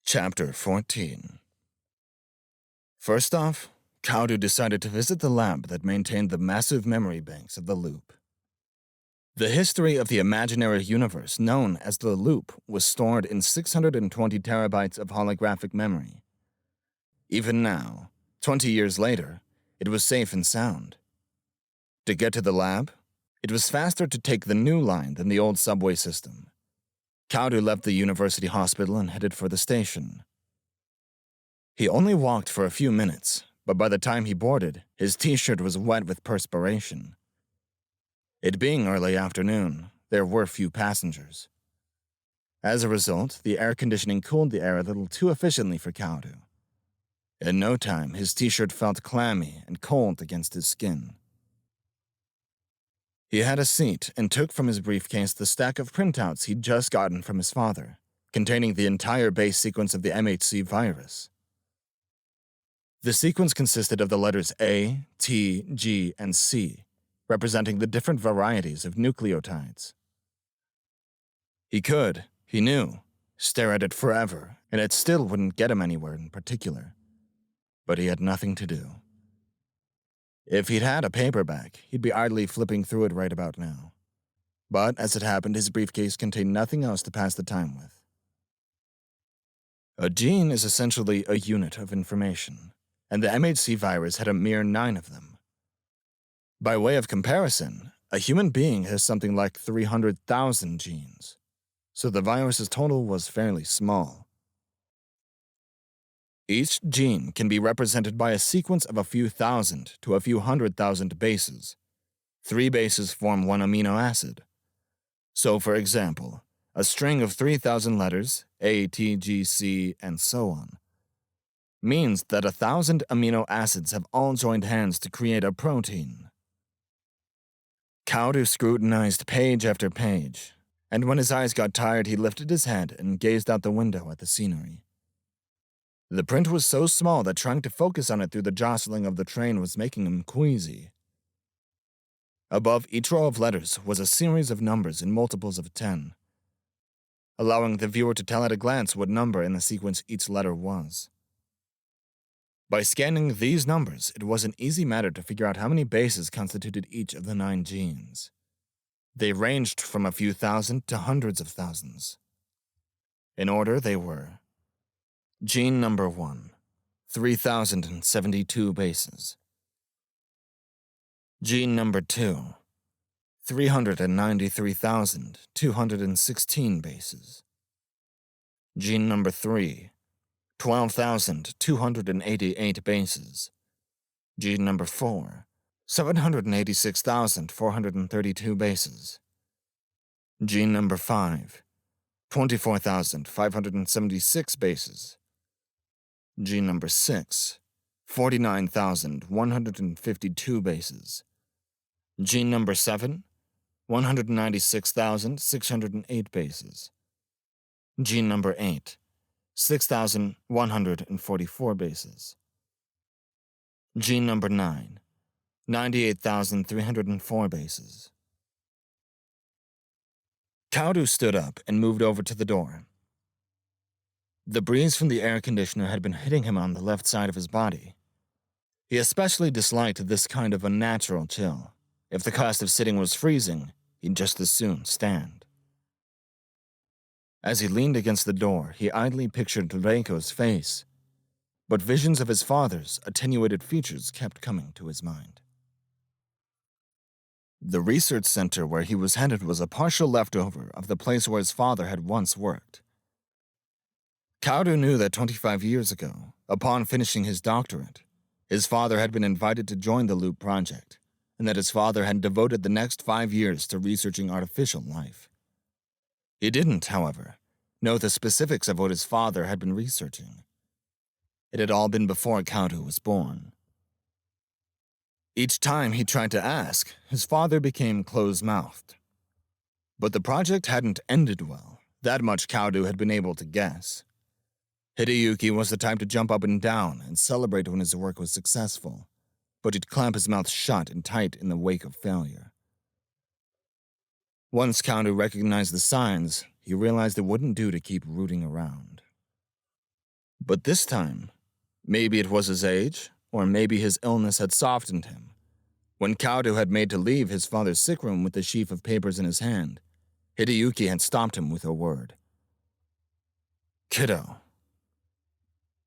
Chapter 14. First off, Kaudu decided to visit the lab that maintained the massive memory banks of the loop. The history of the imaginary universe known as the loop was stored in 620 terabytes of holographic memory. Even now, 20 years later, it was safe and sound. To get to the lab, it was faster to take the new line than the old subway system. Kaudu left the university hospital and headed for the station. He only walked for a few minutes, but by the time he boarded, his t-shirt was wet with perspiration. It being early afternoon, there were few passengers. As a result, the air conditioning cooled the air a little too efficiently for Kaudu. In no time, his t-shirt felt clammy and cold against his skin. He had a seat and took from his briefcase the stack of printouts he'd just gotten from his father, containing the entire base sequence of the MHC virus. The sequence consisted of the letters A, T, G, and C, representing the different varieties of nucleotides. He knew, stare at it forever, and it still wouldn't get him anywhere in particular. But he had nothing to do. If he'd had a paperback, he'd be idly flipping through it right about now. But as it happened, his briefcase contained nothing else to pass the time with. A gene is essentially a unit of information, and the MHC virus had a mere 9 of them. By way of comparison, a human being has something like 300,000 genes, so the virus's total was fairly small. Each gene can be represented by a sequence of a few thousand to a few 100,000 bases. 3 bases form one amino acid. So, for example, a string of 3,000 letters, A, T, G, C, and so on, means that 1,000 amino acids have all joined hands to create a protein. Kaudu scrutinized page after page, and when his eyes got tired, he lifted his head and gazed out the window at the scenery. The print was so small that trying to focus on it through the jostling of the train was making him queasy. Above each row of letters was a series of numbers in multiples of 10, allowing the viewer to tell at a glance what number in the sequence each letter was. By scanning these numbers, it was an easy matter to figure out how many bases constituted each of the 9 genes. They ranged from a few thousand to hundreds of thousands. In order, they were: Gene number 1, 3,072 bases. Gene number 2, 393,216 bases. Gene number 3, 12,288 bases. Gene number 4, 786,432 bases. Gene number 5, 24,576 bases. Gene number 6, 49,152 bases. Gene number 7, 196,608 bases. Gene number 8, 6,144 bases. Gene number 9, 98,304 bases. Kaudu stood up and moved over to the door. The breeze from the air conditioner had been hitting him on the left side of his body. He especially disliked this kind of unnatural chill. If the cost of sitting was freezing, he'd just as soon stand. As he leaned against the door, he idly pictured Reiko's face, but visions of his father's attenuated features kept coming to his mind. The research center where he was headed was a partial leftover of the place where his father had once worked. Kaudu knew that 25 years ago, upon finishing his doctorate, his father had been invited to join the Loop project, and that his father had devoted the next 5 years to researching artificial life. He didn't, however, know the specifics of what his father had been researching. It had all been before Kaudu was born. Each time he tried to ask, his father became close-mouthed. But the project hadn't ended well. That much Kaudu had been able to guess. Hideyuki was the type to jump up and down and celebrate when his work was successful, but he'd clamp his mouth shut and tight in the wake of failure. Once Kaudu recognized the signs, he realized it wouldn't do to keep rooting around. But this time, maybe it was his age, or maybe his illness had softened him. When Kaudo had made to leave his father's sick room with the sheaf of papers in his hand, Hideyuki had stopped him with a word. "Kiddo."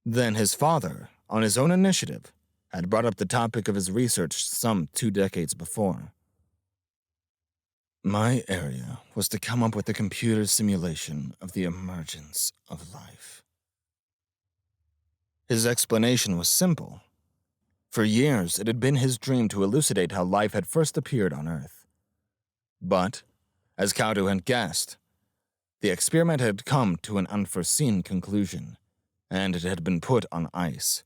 Then his father, on his own initiative, had brought up the topic of his research some 2 decades before. My area was to come up with a computer simulation of the emergence of life. His explanation was simple. For years, it had been his dream to elucidate how life had first appeared on Earth. But, as Kaudo had guessed, the experiment had come to an unforeseen conclusion, and it had been put on ice.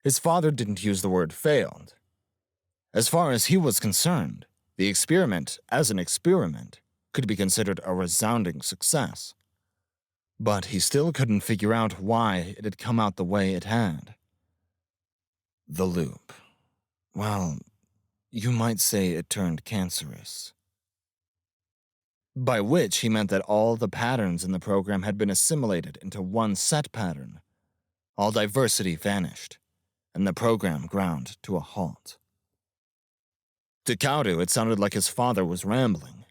His father didn't use the word failed. As far as he was concerned, the experiment, as an experiment, could be considered a resounding success. But he still couldn't figure out why it had come out the way it had. The loop. Well, you might say it turned cancerous. By which he meant that all the patterns in the program had been assimilated into one set pattern. All diversity vanished, and the program ground to a halt. To Kaudo, it sounded like his father was rambling.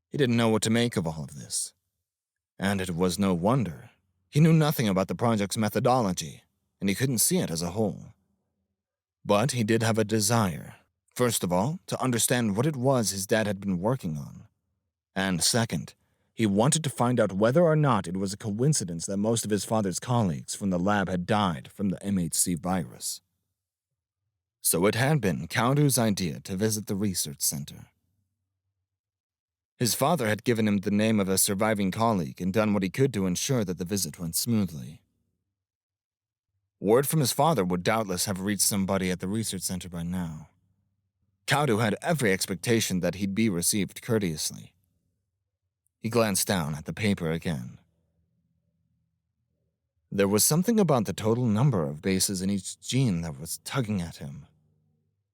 He didn't know what to make of all of this. And it was no wonder. He knew nothing about the project's methodology, and he couldn't see it as a whole. But he did have a desire, first of all, to understand what it was his dad had been working on. And second, he wanted to find out whether or not it was a coincidence that most of his father's colleagues from the lab had died from the MHC virus. So it had been Kaudo's idea to visit the research center. His father had given him the name of a surviving colleague and done what he could to ensure that the visit went smoothly. Word from his father would doubtless have reached somebody at the research center by now. Kaudo had every expectation that he'd be received courteously. He glanced down at the paper again. There was something about the total number of bases in each gene that was tugging at him.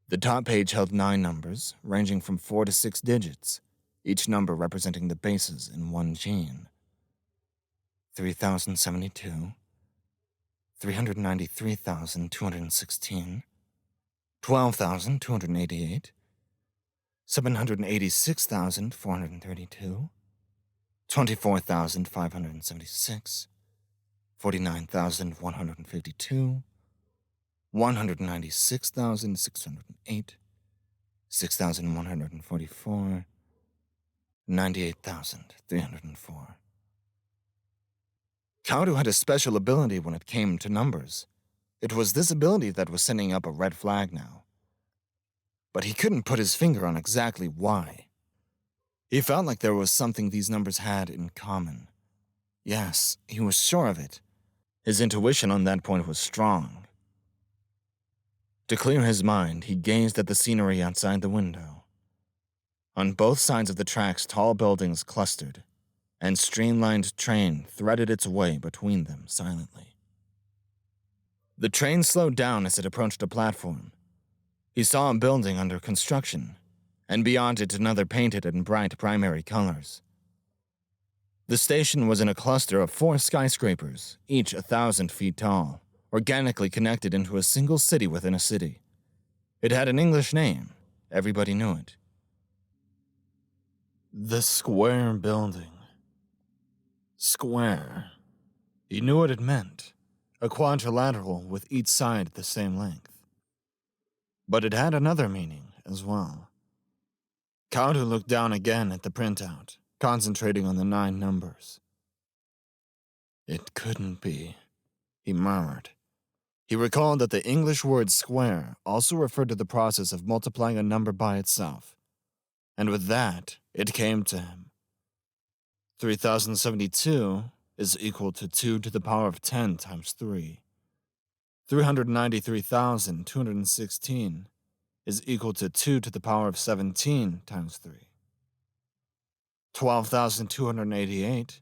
The top page held 9 numbers, ranging from 4 to 6 digits, each number representing the bases in one gene. 3072, 393,216, 12,288, 786,432, 24,576, 49,152, 196,608, 6,144, 98,304. Kaudo had a special ability when it came to numbers. It was this ability that was sending up a red flag now. But he couldn't put his finger on exactly why. He felt like there was something these numbers had in common. Yes, he was sure of it. His intuition on that point was strong. To clear his mind, he gazed at the scenery outside the window. On both sides of the tracks, tall buildings clustered, and streamlined train threaded its way between them silently. The train slowed down as it approached a platform. He saw a building under construction, and beyond it another painted in bright primary colors. The station was in a cluster of 4 skyscrapers, each 1,000 feet tall, organically connected into a single city within a city. It had an English name. Everybody knew it. The square building. Square. He knew what it meant. A quadrilateral with each side the same length. But it had another meaning as well. Kaudo looked down again at the printout, concentrating on the 9 numbers. It couldn't be, he murmured. He recalled that the English word square also referred to the process of multiplying a number by itself. And with that, it came to him. 3072 is equal to 2 to the power of 10 times 3. 393,216 is equal to 2 to the power of 17 times 3. 12,288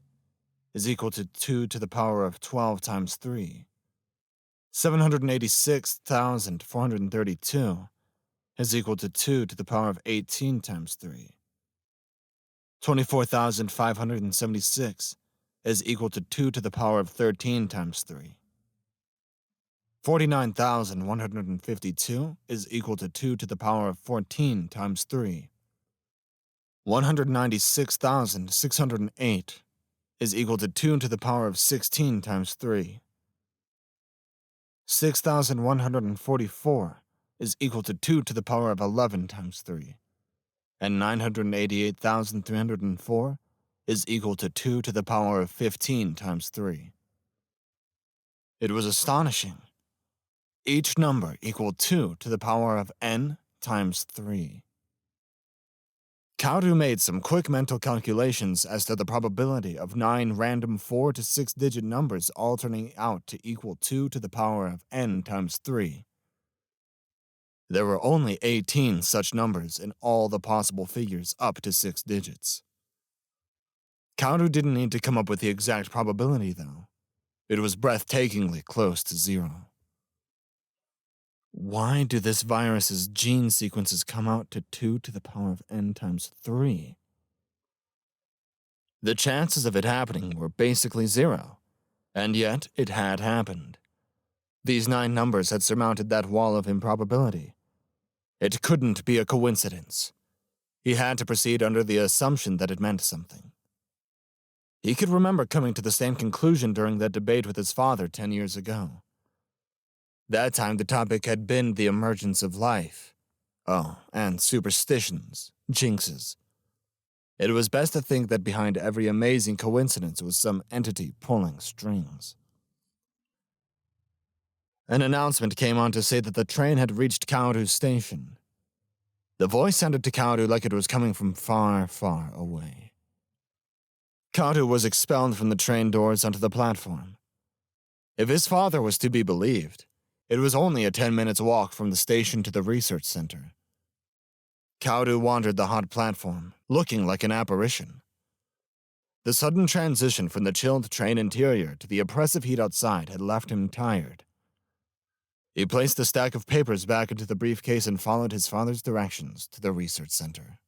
is equal to 2 to the power of 12 times 3. 786,432 is equal to 2 to the power of 18 times 3. 24,576 is equal to 2 to the power of 13 times 3. 49,152 is equal to 2 to the power of 14 times 3. 196,608 is equal to 2 to the power of 16 times 3. 6,144 is equal to 2 to the power of 11 times 3. And 988,304 is equal to 2 to the power of 15 times 3. It was astonishing. Each number equaled 2 to the power of n times 3. Kaudu made some quick mental calculations as to the probability of 9 random 4 to 6 digit numbers all turning out to equal 2 to the power of n times 3. There were only 18 such numbers in all the possible figures up to 6 digits. Kaudu didn't need to come up with the exact probability, though. It was breathtakingly close to 0. Why do this virus's gene sequences come out to 2 to the power of n times 3? The chances of it happening were basically 0, and yet it had happened. These 9 numbers had surmounted that wall of improbability. It couldn't be a coincidence. He had to proceed under the assumption that it meant something. He could remember coming to the same conclusion during that debate with his father 10 years ago. That time the topic had been the emergence of life. Oh, and superstitions, jinxes. It was best to think that behind every amazing coincidence was some entity pulling strings. An announcement came on to say that the train had reached Kaudu station. The voice sounded to Kaudu like it was coming from far, far away. Kaudu was expelled from the train doors onto the platform. If his father was to be believed, it was only a 10 minutes walk from the station to the research center. Kaudu wandered the hot platform, looking like an apparition. The sudden transition from the chilled train interior to the oppressive heat outside had left him tired. He placed the stack of papers back into the briefcase and followed his father's directions to the research center.